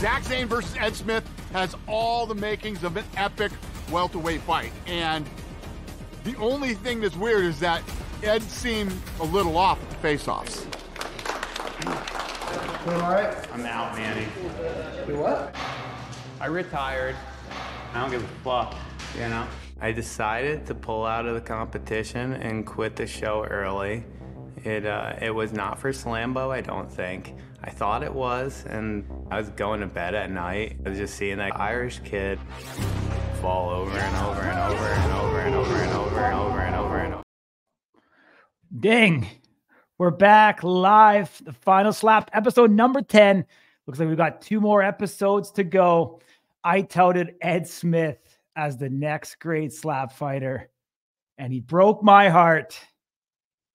Zach Zane versus Ed Smith has all the makings of an epic welterweight fight. And the only thing that's weird is that Ed seemed a little off at the face-offs. Doing all right? I'm out, Manny. You what? I retired. I don't give a fuck, you know? I decided to pull out of the competition and quit the show early. It was not for Slambo, I don't think. I thought it was, and I was going to bed at night. I was just seeing that Irish kid fall over and over and over and over and over and over and over and over and over. Ding. We're back live. The Final Slap, episode number 10. Looks like we've got 2 more episodes to go. I touted Ed Smith as the next great slap fighter, and he broke my heart.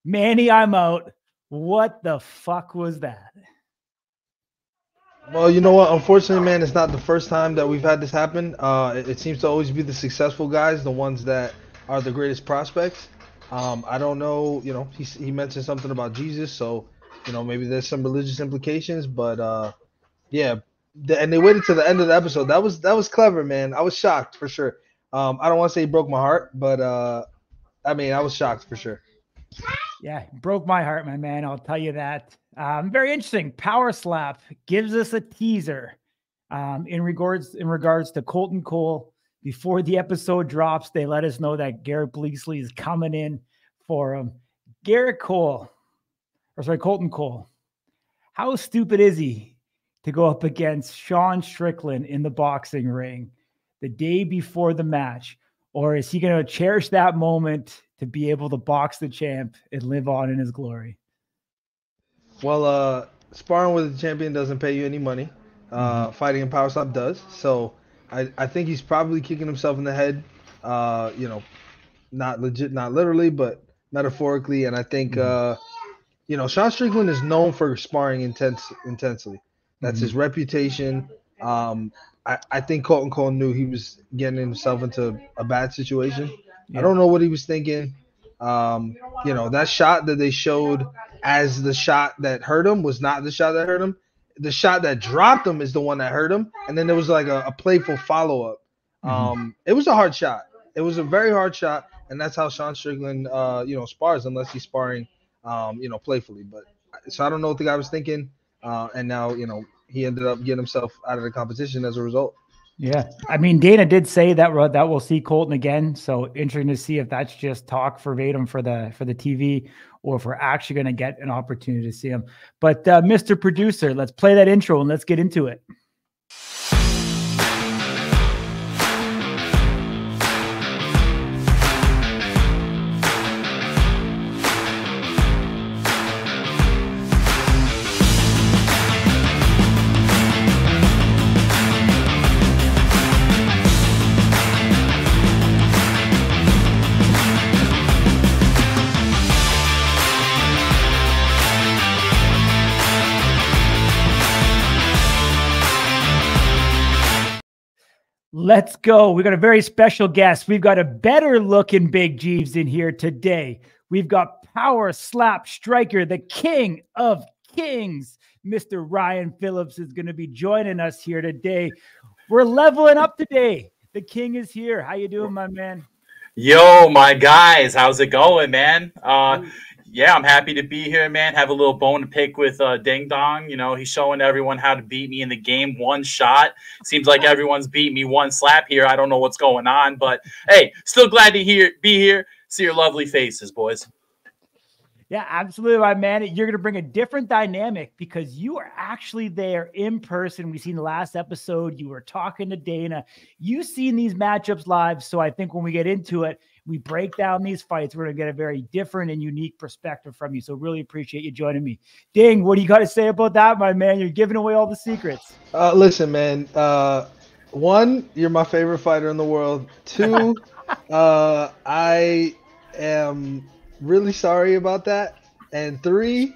Manny, I'm out. What the fuck was that? Well, you know what? Unfortunately, man, it's not the first time that we've had this happen. It seems to always be the successful guys, the ones that are the greatest prospects. I don't know, you know, he mentioned something about Jesus, so, you know, maybe there's some religious implications, but yeah, and they waited to the end of the episode. That was clever, man. I was shocked for sure. I don't want to say he broke my heart, but I mean, I was shocked for sure. Yeah, broke my heart, my man. I'll tell you that. Very interesting. Power Slap gives us a teaser in regards to Coltin Cole. Before the episode drops, they let us know that Garrett Blakesslee is coming in for him. Coltin Cole. How stupid is he to go up against Sean Strickland in the boxing ring the day before the match? Or is he going to cherish that moment to be able to box the champ and live on in his glory? Well, sparring with a champion doesn't pay you any money. Fighting in Power Slap does. So I think he's probably kicking himself in the head, you know, not literally, but metaphorically. And I think, you know, Sean Strickland is known for sparring intensely. That's his reputation. I think Coltin Cole knew he was getting himself into a bad situation. Yeah. I don't know what he was thinking. You know, that shot that they showed as the shot that hurt him was not the shot that hurt him. The shot that dropped him is the one that hurt him. And then there was like a playful follow-up. It was a hard shot. It was a very hard shot. And that's how Sean Strickland, you know, spars, unless he's sparring, you know, playfully. But so I don't know what the guy was thinking. And now, you know, he ended up getting himself out of the competition as a result. Yeah. I mean, Dana did say that we'll see Coltin again. So interesting to see if that's just talk verbatim for the TV, or if we're actually going to get an opportunity to see him. But Mr. Producer, let's play that intro and let's get into it. Let's go. We got a very special guest. We've got a better looking Big Jeeves in here today. We've got Power Slap striker, the king of kings, Mr. Ryan Phillips is going to be joining us here today. We're leveling up today. The king is here. How you doing, my man? Yo, my guys. How's it going, man? Yeah, I'm happy to be here, man. Have a little bone to pick with Ding Dong. You know, he's showing everyone how to beat me in the game. One shot. Seems like everyone's beat me one slap here. I don't know what's going on, but hey, still glad to be here. See your lovely faces, boys. Yeah, absolutely, my man. You're going to bring a different dynamic because you are actually there in person. We've seen the last episode. You were talking to Dana. You've seen these matchups live. So I think when we get into it, we break down these fights, we're going to get a very different and unique perspective from you. So really appreciate you joining me. Ding, what do you got to say about that, my man? You're giving away all the secrets. Listen, man. One, you're my favorite fighter in the world. Two, I am really sorry about that. And three,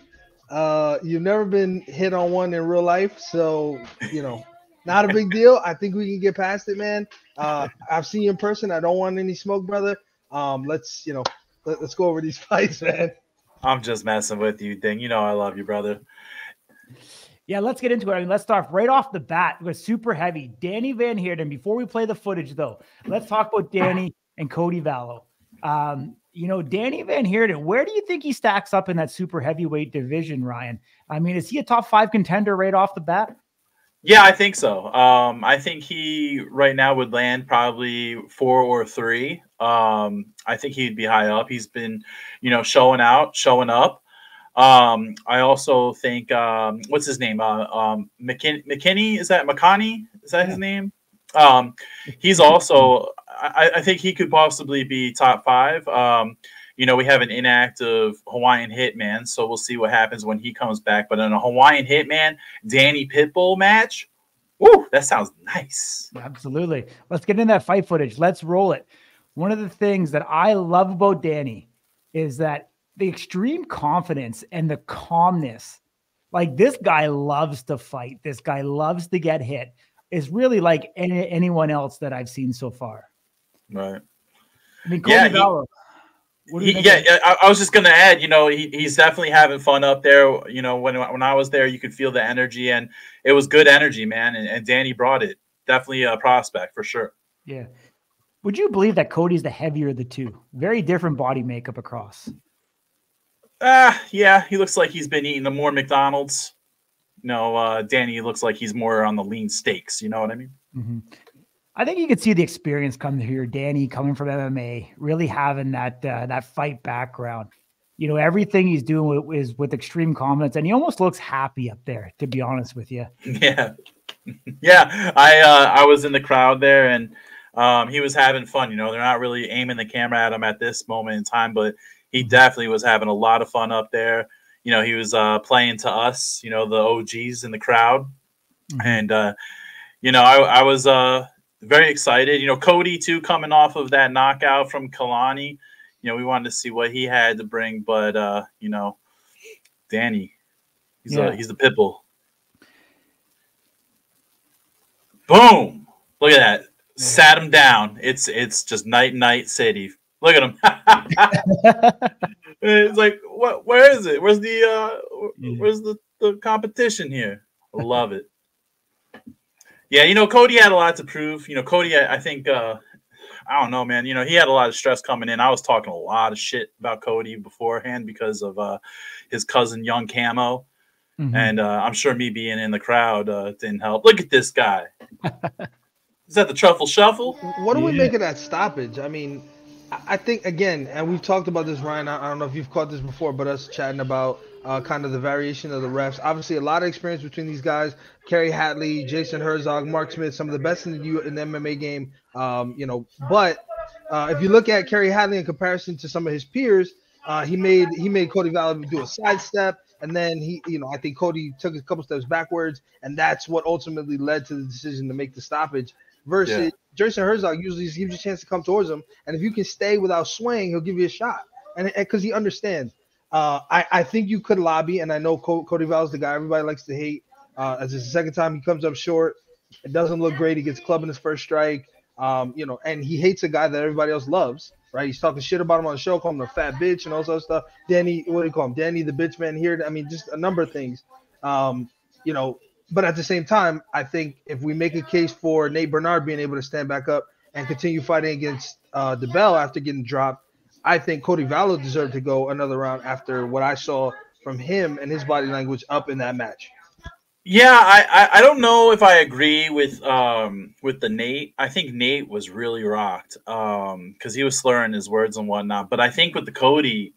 you've never been hit on one in real life. So, you know, not a big deal. I think we can get past it, man. I've seen you in person. I don't want any smoke, brother. Let's go over these fights, man. I'm just messing with you, Ding. You know I love you, brother. Yeah, let's get into it. I mean, let's start right off the bat with super heavy. Danie Van Heerden. Before we play the footage, though, let's talk about Danie and Cody Vallo. You know, Danie Van Heerden, where do you think he stacks up in that super heavyweight division, Ryan? I mean, is he a top 5 contender right off the bat? Yeah, I think so. I think he right now would land probably 4 or 3. I think he'd be high up. He's been, you know, showing up. I also think, what's his name? McKinney, is that McConney? Is that his name? He's also, I think he could possibly be top 5. You know, we have an inactive Hawaiian Hitman, so we'll see what happens when he comes back. But in a Hawaiian Hitman, Danie Pitbull match, woo, that sounds nice. Absolutely. Let's get in that fight footage. Let's roll it. One of the things that I love about Danie is that the extreme confidence and the calmness. Like, this guy loves to fight. This guy loves to get hit. Is really like anyone else that I've seen so far. Right. I mean, Cody Belisle. I was just gonna add, you know, he's definitely having fun up there. You know, when I was there, you could feel the energy, and it was good energy, man. And Danie brought it. Definitely a prospect for sure. Yeah. Would you believe that Cody's the heavier of the two? Very different body makeup across. Yeah, he looks like he's been eating more McDonald's. You know, Danie looks like he's more on the lean steaks. You know what I mean? Mm-hmm. I think you could see the experience coming here. Danie coming from MMA, really having that fight background. You know, everything he's doing is with extreme confidence, and he almost looks happy up there, to be honest with you. Yeah. Yeah. I was in the crowd there, and he was having fun. You know, they're not really aiming the camera at him at this moment in time, but he definitely was having a lot of fun up there. You know, he was playing to us, you know, the OGs in the crowd. Mm-hmm. And, you know, I was very excited. You know, Cody, too, coming off of that knockout from Kalani. You know, we wanted to see what he had to bring. But, you know, Danie, he's the Pitbull. Boom. Look at that. Sat him down. It's just night city. Look at him. It's like, what? Where is it? Where's the competition here? I love it. Yeah, you know, Cody had a lot to prove. You know, Cody, I think, I don't know, man. You know, he had a lot of stress coming in. I was talking a lot of shit about Cody beforehand because of his cousin, Young Camo. Mm-hmm. And I'm sure me being in the crowd didn't help. Look at this guy. Is that the Truffle Shuffle? What do we make of that stoppage? I mean, I think, again, and we've talked about this, Ryan, I don't know if you've caught this before, but us chatting about kind of the variation of the refs. Obviously, a lot of experience between these guys. Kerry Hatley, Jason Herzog, Mark Smith, some of the best in the MMA game. You know, but if you look at Kerry Hatley in comparison to some of his peers, he made Cody Vallo do a sidestep, and then I think Cody took a couple steps backwards, and that's what ultimately led to the decision to make the stoppage. Versus Jason Herzog usually gives you a chance to come towards him, and if you can stay without swaying, he'll give you a shot, and because he understands. I think you could lobby, and I know Cody Vallo's the guy everybody likes to hate. As it's the second time he comes up short, it doesn't look great. He gets clubbed in his first strike, you know, and he hates a guy that everybody else loves, right? He's talking shit about him on the show, calling him a fat bitch and all sorts of stuff. Danie, what do you call him? Danie the bitch man here. I mean, just a number of things, you know. But at the same time, I think if we make a case for Nate Bernard being able to stand back up and continue fighting against Debow after getting dropped, I think Cody Vallo deserved to go another round after what I saw from him and his body language up in that match. Yeah, I don't know if I agree with the Nate. I think Nate was really rocked because he was slurring his words and whatnot. But I think with the Cody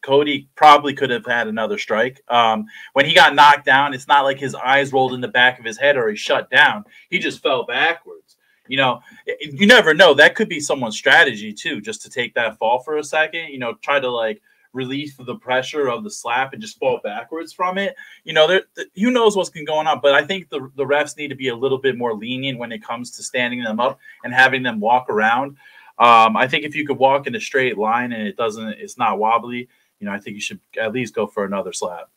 probably could have had another strike. When he got knocked down, it's not like his eyes rolled in the back of his head or he shut down. He just fell backwards. You know, you never know. That could be someone's strategy too, just to take that fall for a second. You know, try to like relief the pressure of the slap and just fall backwards from it. You know, who knows what's going on. But I think the refs need to be a little bit more lenient when it comes to standing them up and having them walk around. I think if you could walk in a straight line and it's not wobbly, you know, I think you should at least go for another slap.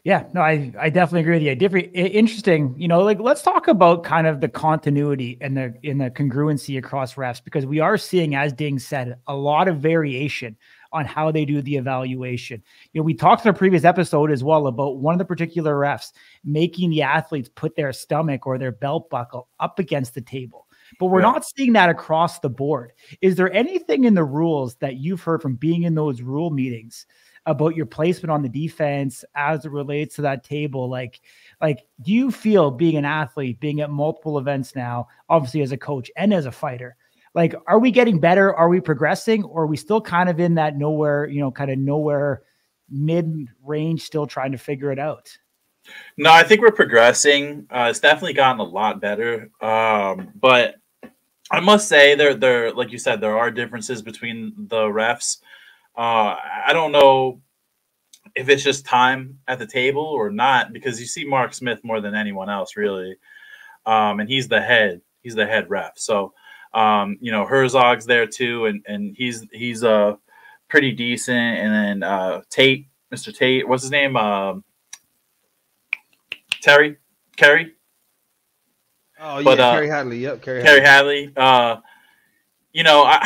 Yeah, no, I definitely agree with you. Interesting, you know, like let's talk about kind of the continuity and the congruency across refs, because we are seeing, as Ding said, a lot of variation on how they do the evaluation. You know, we talked in a previous episode as well about one of the particular refs making the athletes put their stomach or their belt buckle up against the table. But we're not seeing that across the board. Is there anything in the rules that you've heard from being in those rule meetings about your placement on the defense as it relates to that table? Like, do you feel, being an athlete, being at multiple events now, obviously as a coach and as a fighter, like, are we getting better? Are we progressing? Or are we still kind of in that nowhere, you know, kind of nowhere mid-range, still trying to figure it out? No, I think we're progressing. It's definitely gotten a lot better. But I must say there, like you said, there are differences between the refs. I don't know if it's just time at the table or not, because you see Mark Smith more than anyone else, really. And he's the head ref. So, you know, Herzog's there too. And he's pretty decent. And then, Mr. Tate, what's his name? Kerry. Oh, yeah, Kerry Hadley. Yep, Kerry Hadley. You know,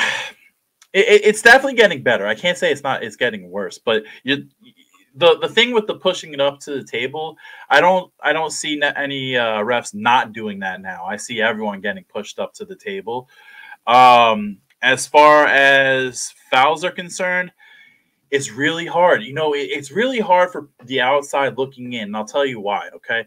it's definitely getting better. I can't say it's getting worse, but the thing with the pushing it up to the table, I don't see any refs not doing that now. I see everyone getting pushed up to the table. As far as fouls are concerned, it's really hard. You know, it's really hard for the outside looking in. And I'll tell you why, okay?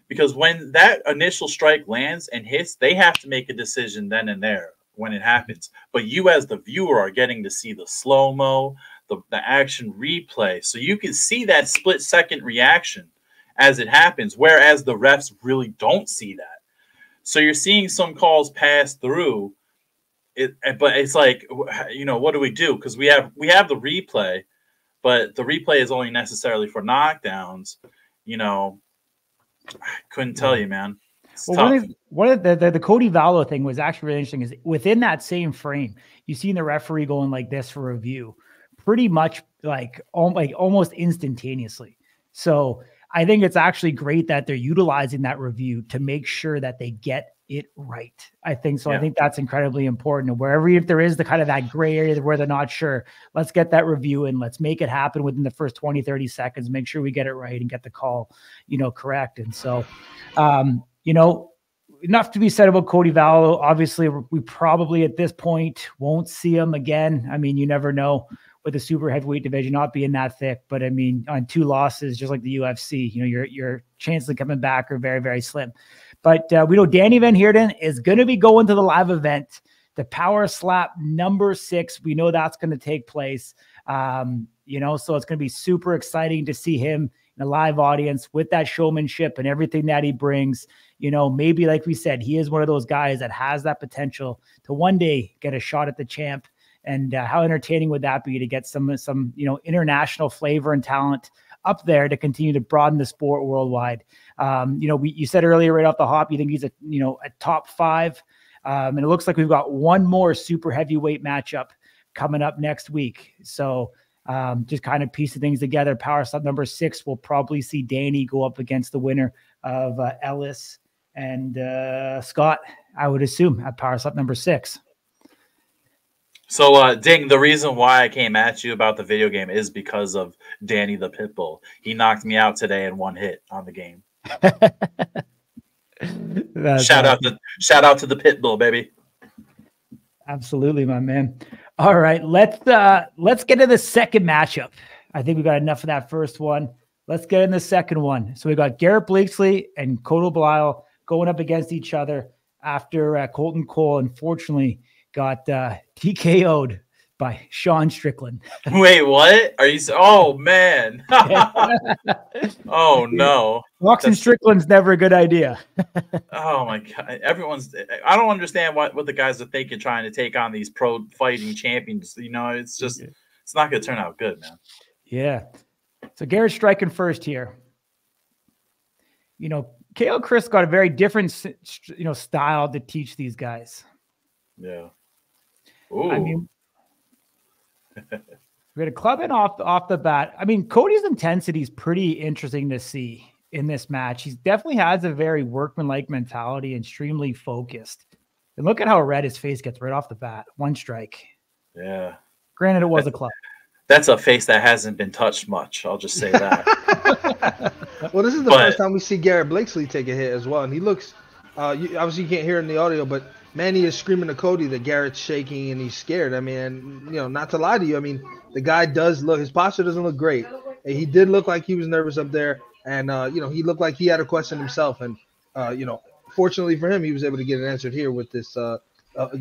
Because when that initial strike lands and hits, they have to make a decision then and there when it happens. But you as the viewer are getting to see the slow-mo, the action replay. So you can see that split-second reaction as it happens, whereas the refs really don't see that. So you're seeing some calls pass through it, but it's like, you know, what do we do? Because we have the replay, but the replay is only necessarily for knockdowns. You know, I couldn't tell you, man. Well, one of the Cody Vallo thing was actually really interesting. Is within that same frame, you seen the referee going like this for review, pretty much like almost instantaneously. So I think it's actually great that they're utilizing that review to make sure that they get it right. I think so. Yeah. I think that's incredibly important. And wherever, if there is the kind of that gray area where they're not sure, let's get that review and let's make it happen within the first 20, 30 seconds, make sure we get it right and get the call, you know, correct. And so, you know, enough to be said about Cody Vallo. Obviously, we probably at this point won't see him again. I mean, you never know with the super heavyweight division not being that thick, but I mean, on 2 losses, just like the UFC, you know, your chances of coming back are very, very slim. But we know Danie Van Heerden is going to be going to the live event, the Power Slap number 6. We know that's going to take place. You know, so it's going to be super exciting to see him in a live audience with that showmanship and everything that he brings. You know, maybe like we said, he is one of those guys that has that potential to one day get a shot at the champ. And how entertaining would that be to get some, you know, international flavor and talent up there to continue to broaden the sport worldwide. You know, you said earlier right off the hop, you think he's a top 5. And it looks like we've got one more super heavyweight matchup coming up next week. So just kind of piecing things together. Power Slap number 6, we'll probably see Danie go up against the winner of Ellis and Scott, I would assume, at Power Slap number 6. So, Ding, the reason why I came at you about the video game is because of Danie the Pitbull. He knocked me out today in 1 hit on the game. Shout out to the Pitbull, baby. Absolutely, my man. All right, let's get to the second matchup. I think we got enough of that first one. Let's get in the second one. So we got Garrett Blakesslee and Cody Belisle going up against each other after Coltin Cole unfortunately got TKO'd by Sean Strickland. Wait, what? Are you? Oh man! Oh no! Boxing Strickland's never a good idea. Oh my god! I don't understand what the guys are thinking trying to take on these pro fighting champions. You know, it's just it's not going to turn out good, man. Yeah. So Garrett striking first here. You know, KO Chris got a very different, style to teach these guys. Yeah. Ooh. I mean, we had a club in off the bat. I mean, Cody's intensity is pretty interesting to see in this match. He definitely has a very workmanlike mentality and extremely focused. And look at how red his face gets right off the bat. 1 strike. Yeah. Granted, it was a club. That's a face that hasn't been touched much. I'll just say that. Well, this is the first time we see Garrett Blakesslee take a hit as well, and he looks. Obviously, you can't hear it in the audio, but Manny is screaming to Cody that Garrett's shaking and he's scared. I mean, you know, not to lie to you, I mean, the guy does look. His posture doesn't look great. He did look like he was nervous up there, and you know, he looked like he had a question himself. And you know, fortunately for him, he was able to get it answered here with this, you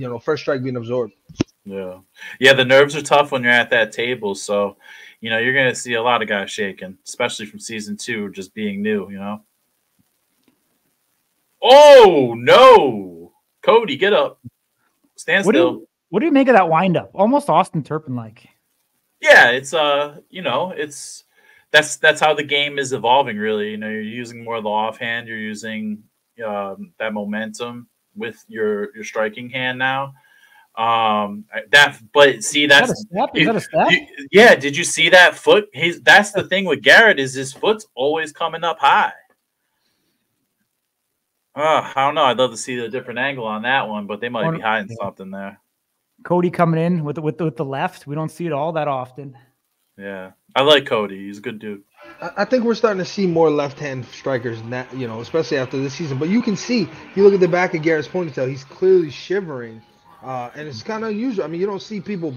know, first strike being absorbed. Yeah. Yeah, the nerves are tough when you're at that table. So, you know, you're going to see a lot of guys shaking, especially from season 2, just being new, you know. Oh, no. Cody, get up. Stand still. What do you make of that windup? Almost Austin Turpin-like. Yeah, it's, you know, that's how the game is evolving, really. You know, you're using more of the offhand. You're using that momentum with your striking hand now. But see, that's is that a step? Yeah, did you see that foot? That's the thing with Garrett, is his foot's always coming up high. I don't know. I'd love to see a different angle on that one, but they might be hiding something there. Cody coming in with the left. We don't see it all that often. Yeah, I like Cody. He's a good dude. I think we're starting to see more left-hand strikers, you know, especially after this season. But you can see, if you look at the back of Garrett's ponytail, he's clearly shivering. And it's kind of unusual. I mean, you don't see people,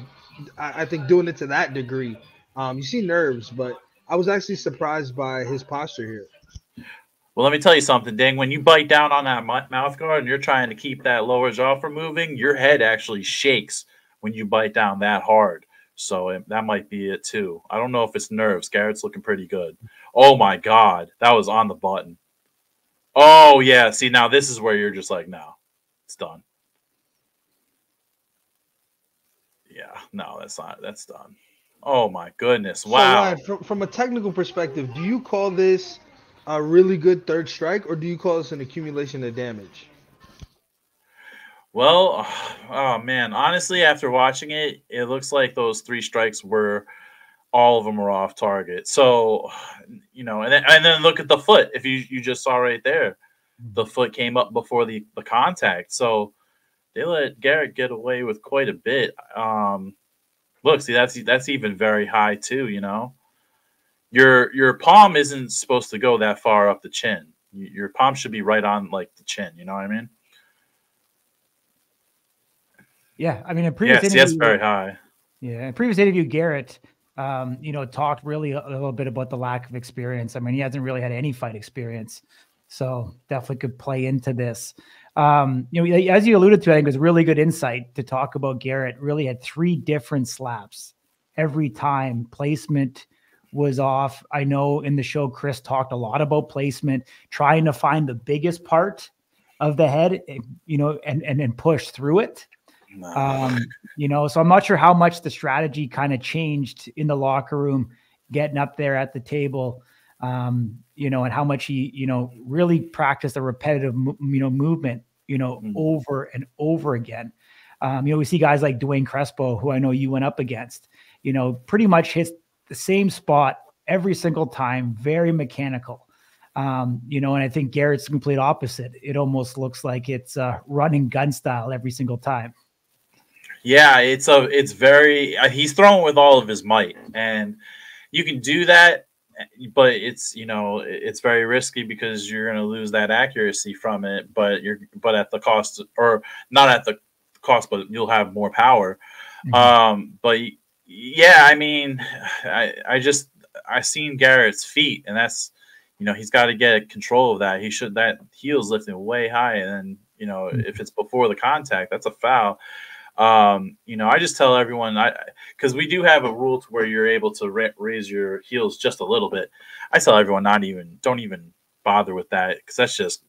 I think, doing it to that degree. You see nerves, but I was actually surprised by his posture here. Well, let me tell you something, Dang. When you bite down on that mouth guard and you're trying to keep that lower jaw from moving, your head actually shakes when you bite down that hard. So that might be it, too. I don't know if it's nerves. Garrett's looking pretty good. Oh, my God. That was on the button. Oh, yeah. See, now this is where you're just like, no, it's done. Yeah, no, that's done. Oh my goodness. Wow. So, Ryan, from a technical perspective, do you call this a really good third strike, or do you call this an accumulation of damage? Well, oh man, honestly, after watching it, it looks like those 3 strikes all of them were off target. So, you know, and then look at the foot. If you just saw right there, the foot came up before the contact. So they let Garrett get away with quite a bit. Look, see, that's even very high too. You know, your palm isn't supposed to go that far up the chin. Your palm should be right on like the chin. You know what I mean? Yeah, I mean, in previous interview, that's very high. Yeah, in previous interview, Garrett, you know, talked really a little bit about the lack of experience. I mean, he hasn't really had any fight experience, so definitely could play into this. You know, as you alluded to, I think it was really good insight to talk about Garrett. Really had 3 different slaps every time. Placement was off. I know in the show, Chris talked a lot about placement, trying to find the biggest part of the head, you know, and push through it. You know, so I'm not sure how much the strategy kind of changed in the locker room, getting up there at the table. You know, and how much he, you know, really practiced a repetitive, you know, movement, you know, over and over again. You know, we see guys like Dwayne Crespo, who I know you went up against, you know, pretty much hits the same spot every single time, very mechanical. You know, and I think Garrett's the complete opposite. It almost looks like it's running gun style every single time. Yeah, it's very, he's throwing with all of his might, and you can do that. But it's, you know, it's very risky because you're going to lose that accuracy from it, but at the cost, or not at the cost, but you'll have more power. But yeah, I mean, I seen Garrett's feet, and that's, you know, he's got to get control of that. That heel's lifting way high. And then, you know, if it's before the contact, that's a foul. You know, I just tell everyone, because we do have a rule to where you're able to raise your heels just a little bit. I tell everyone don't even bother with that, because that's just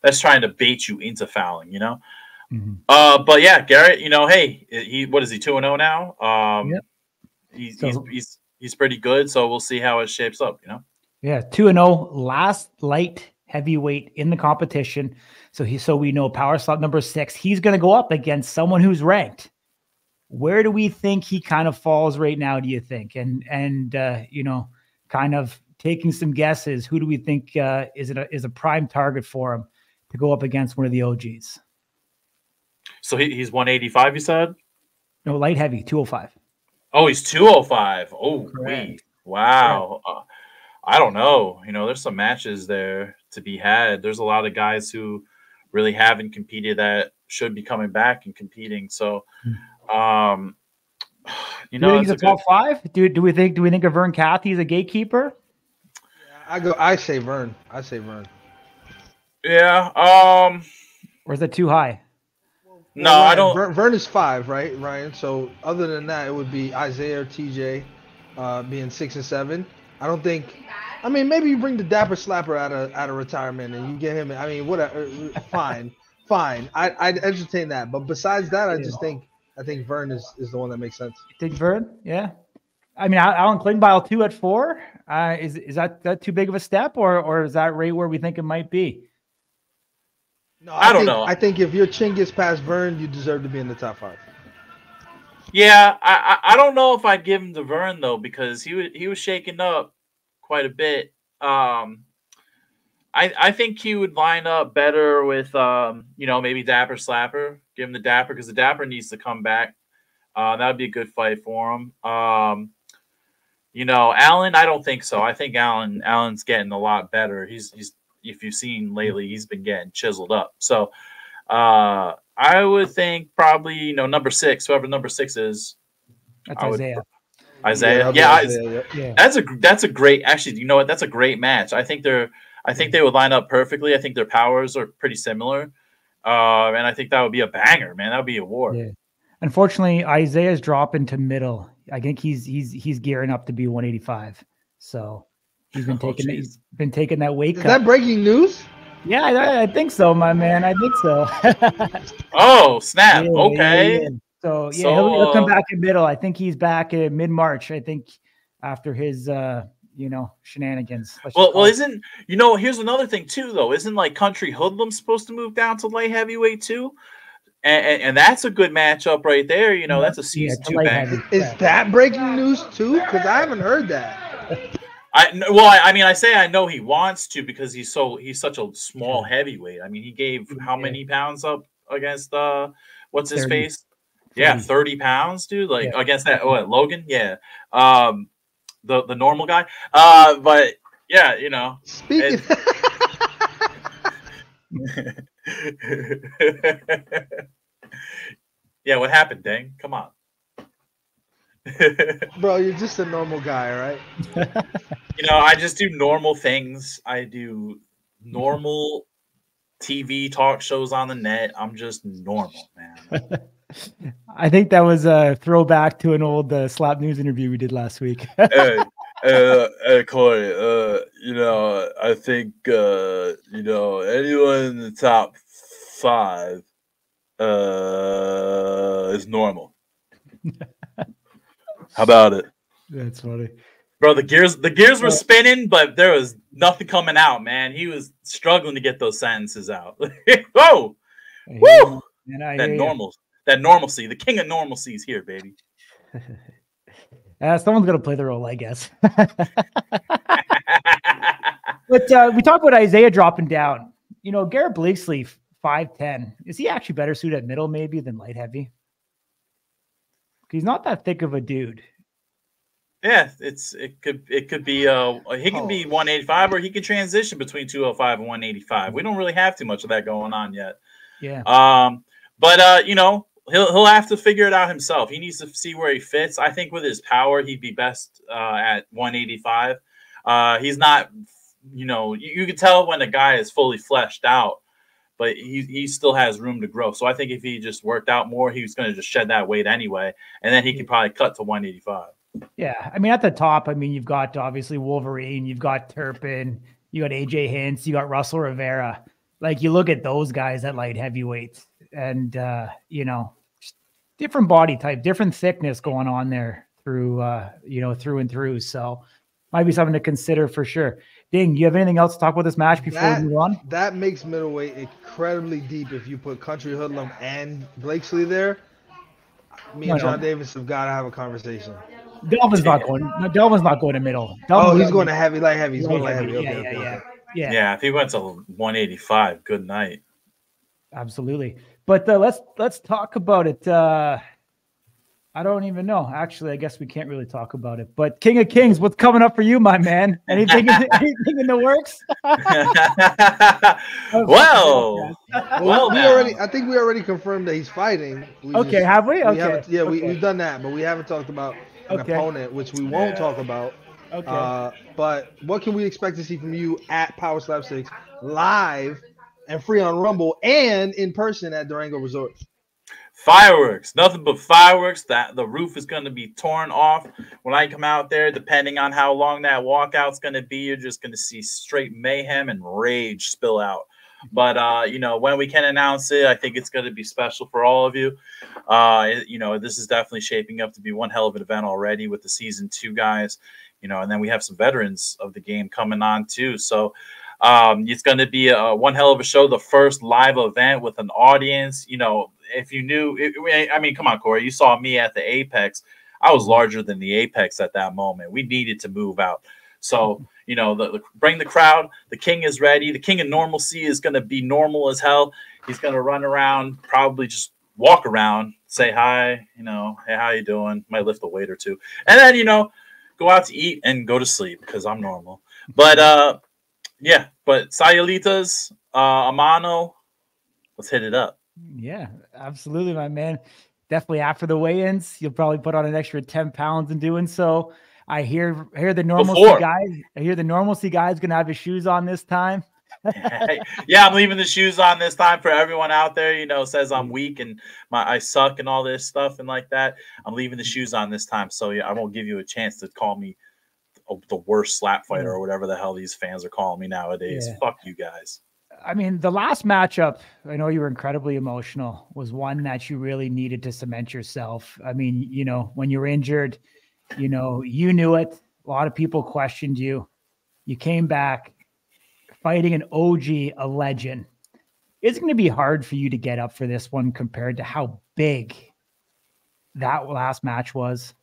that's trying to bait you into fouling, you know. But yeah, Garrett, you know, hey, what is he, 2-0 now? He's pretty good, so we'll see how it shapes up, you know. Yeah, 2-0, last light heavyweight in the competition. So we know power slot number 6. He's going to go up against someone who's ranked. Where do we think he kind of falls right now, do you think? And you know, kind of taking some guesses, who do we think is a prime target for him to go up against one of the OGs? So he's 185, you said? No, light heavy, 205. Oh, he's 205. Oh, Correct. wow. I don't know. There's some matches there to be had. There's a lot of guys who really haven't competed that should be coming back and competing. So, Do you think he's a top 5? Do we think of Vern Cathy's a gatekeeper? I say Vern. Yeah. Or is that too high? No, Ryan, I don't. Vern is 5, right, Ryan? So other than that, it would be Isaiah or TJ being 6 and 7. I don't think. I mean, maybe you bring the Dapper Slapper out of retirement and you get him. I mean, whatever. Fine. I'd entertain that. But besides that, I think Vern is the one that makes sense. You think Vern? Yeah. I mean, Alan Klingbeil 2 at 4. Is that too big of a step, or is that right where we think it might be? No, I don't know. I think if your chin gets past Vern, you deserve to be in the top 5. Yeah, I don't know if I'd give him to Vern though, because he was shaken up quite a bit. I think he would line up better with maybe Dapper Slapper. Give him the Dapper because the Dapper needs to come back. That would be a good fight for him. Allen, I don't think so. I think Allen's getting a lot better. He's if you've seen lately, he's been getting chiseled up. So I would think probably number 6, whoever number 6 is. That's Isaiah. Isaiah. Yeah. That's a great. Actually, you know what? That's a great match. I think they would line up perfectly. I think their powers are pretty similar, and I think that would be a banger, man. That would be a war. Yeah. Unfortunately, Isaiah's dropping to middle. I think he's gearing up to be 185. So he's been taking that weight cut. Is that breaking news? Yeah, I think so, my man. I think so. Oh, snap. Yeah, okay. Yeah. So he'll come back in middle. I think he's back in mid-March. I think after his shenanigans. Well, isn't here's another thing too though. Isn't like Country Hoodlum supposed to move down to light heavyweight too? And that's a good matchup right there. That's a season 2 banger. Is that breaking news too? Because I haven't heard that. I know he wants to because he's such a small heavyweight. I mean, he gave how many pounds up against what's his 30. Face? 30. Yeah, 30 pounds, dude. Like against that Logan? Yeah. The normal guy. But yeah, Speaking yeah, what happened, Dang? Come on. Bro, you're just a normal guy, right? I just do normal things. I do normal TV talk shows on the net. I'm just normal, man. I think that was a throwback to an old Slap News interview we did last week. Hey, Corey, I think, anyone in the top 5 is normal. How about it? That's funny. Bro, the gears were spinning, but there was nothing coming out, man. He was struggling to get those sentences out. Whoa! Woo! That normalcy. The king of normalcy is here, baby. Someone's going to play the role, I guess. But we talked about Isaiah dropping down. Garrett Blakesslee, 5'10". Is he actually better suited at middle maybe than light heavy? He's not that thick of a dude. Yeah, it could be he can be 185 or he can transition between 205 and 185. We don't really have too much of that going on yet. Yeah. But he'll have to figure it out himself. He needs to see where he fits. I think with his power, he'd be best at 185. He's not, you can tell when a guy is fully fleshed out, but he still has room to grow. So I think if he just worked out more, he was going to just shed that weight anyway, and then he could probably cut to 185. Yeah, I mean, at the top, you've got obviously Wolverine, you've got Turpin, you got AJ Hinch, you got Russell Rivera. Like, you look at those guys at light heavyweight, and different body type, different thickness going on there through and through. So might be something to consider for sure. Ding, you have anything else to talk about this match before we move on? That makes middleweight incredibly deep if you put Country Hoodlum and Blakesslee there. Me and John Davis have got to have a conversation. Delvin's not going to middle. He's going to heavy, light heavy. He's going light heavy. Yeah, if he went to 185, good night. Absolutely. But let's talk about it. I don't even know. Actually, I guess we can't really talk about it. But King of Kings, what's coming up for you, my man? Anything in the works? Well, I think we already confirmed that he's fighting. Have we? Okay. We've done that, but we haven't talked about an opponent, which we won't talk about. Okay. But what can we expect to see from you at Power Slap 6 live and free on Rumble and in person at Durango Resort? Fireworks, nothing but fireworks. That the roof is going to be torn off when I come out there. Depending on how long that walkout's going to be, you're just going to see straight mayhem and rage spill out. But you know, when we can announce it, I think it's going to be special for all of you. You know, this is definitely shaping up to be one hell of an event already with the season 2 guys. You know, and then we have some veterans of the game coming on too. So it's going to be one hell of a show. The first live event with an audience. You know, if you knew, I mean, come on, Corey, you saw me at the Apex. I was larger than the Apex at that moment. We needed to move out. So, you know, bring the crowd. The King is ready. The King of Normalcy is going to be normal as hell. He's going to run around, probably just walk around, say hi, you know, hey, how you doing? Might lift a weight or two. And then, you know, go out to eat and go to sleep because I'm normal. But, yeah, but Sayalitas, Amano, let's hit it up. Yeah, absolutely, my man. Definitely after the weigh-ins, you'll probably put on an extra 10 pounds in doing so. I hear the normalcy guy. I hear the normalcy guy is gonna have his shoes on this time. Yeah, I'm leaving the shoes on this time for everyone out there. You know, says I'm weak and I suck and all this stuff and like that. I'm leaving the shoes on this time, so yeah, I won't give you a chance to call me the worst slap fighter or whatever the hell these fans are calling me nowadays. Yeah. Fuck you guys. I mean, the last matchup, I know you were incredibly emotional, was one that you really needed to cement yourself. I mean, you know, when you were injured, you know, you knew it. A lot of people questioned you. You came back fighting an OG, a legend. It's going to be hard for you to get up for this one compared to how big that last match was.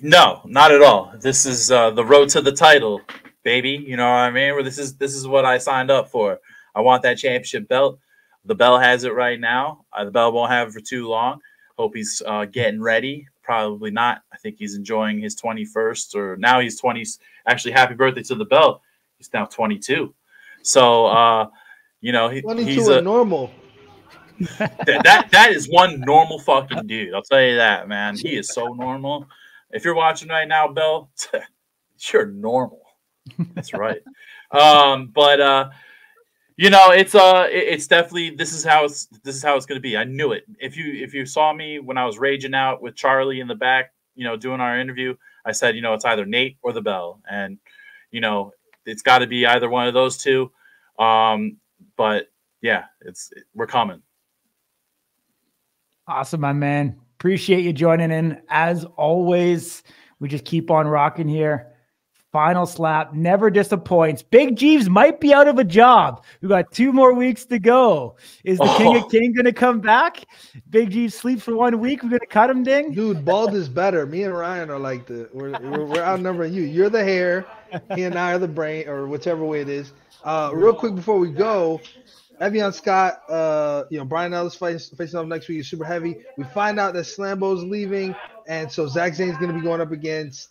No, not at all. This is the road to the title, baby. You know what I mean? Where this is what I signed up for. I want that championship belt. The belt has it right now. The belt won't have it for too long. Hope he's getting ready. Probably not. I think he's enjoying his 21st, or now he's 20. Actually, happy birthday to the belt. He's now 22. So, you know, he's a normal. that is one normal fucking dude. I'll tell you that, man. He is so normal. If you're watching right now, Bill, you're normal. That's right. But you know, it's definitely this is how it's going to be. I knew it. If you saw me when I was raging out with Charlie in the back, you know, doing our interview, I said, you know, it's either Nate or the Bell, and you know, it's got to be either one of those two. But yeah, we're coming. Awesome, my man. Appreciate you joining in. As always, we just keep on rocking here. Final slap never disappoints. Big Jeeves might be out of a job. We got 2 more weeks to go. Is the King of King going to come back? Big Jeeves sleeps for 1 week. We're going to cut him, ding? Dude, bald is better. Me and Ryan are like we're outnumbering you. You're the hair. He and I are the brain, or whichever way it is. Real quick before we go, Eviahn Scott, you know, Brian Ellis facing off next week is super heavy. We find out that Slambo's leaving, and so Zach Zane's going to be going up against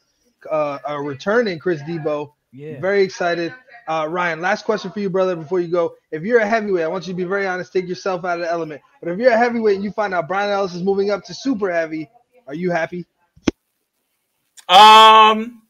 a returning Chris Debow. Yeah. Very excited. Ryan, last question for you, brother, before you go. If you're a heavyweight, I want you to be very honest, take yourself out of the element. But if you're a heavyweight and you find out Brian Ellis is moving up to super heavy, are you happy? I'm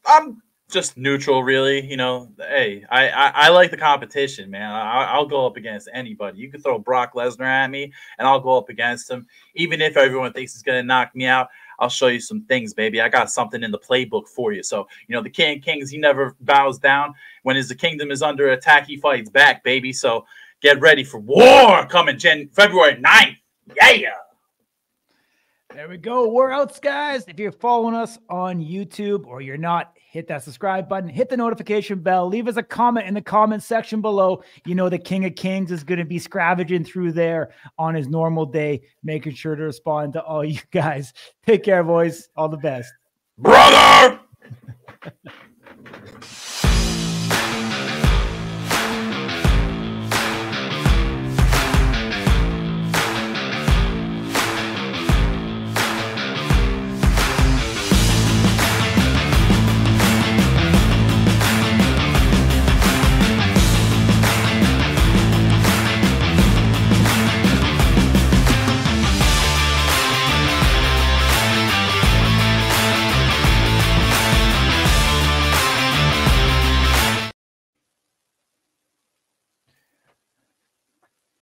just neutral, really. You know, hey, I like the competition, man. I'll go up against anybody. You can throw Brock Lesnar at me, and I'll go up against him. Even if everyone thinks he's going to knock me out, I'll show you some things, baby. I got something in the playbook for you. So, you know, the King of Kings, he never bows down. When the kingdom is under attack, he fights back, baby. So get ready for war coming February 9th. Yeah. There we go. We're out, guys. If you're following us on YouTube or you're not, hit that subscribe button, hit the notification bell, leave us a comment in the comment section below. You know, the King of Kings is going to be scavenging through there on his normal day, making sure to respond to all you guys. Take care, boys. All the best. Brother!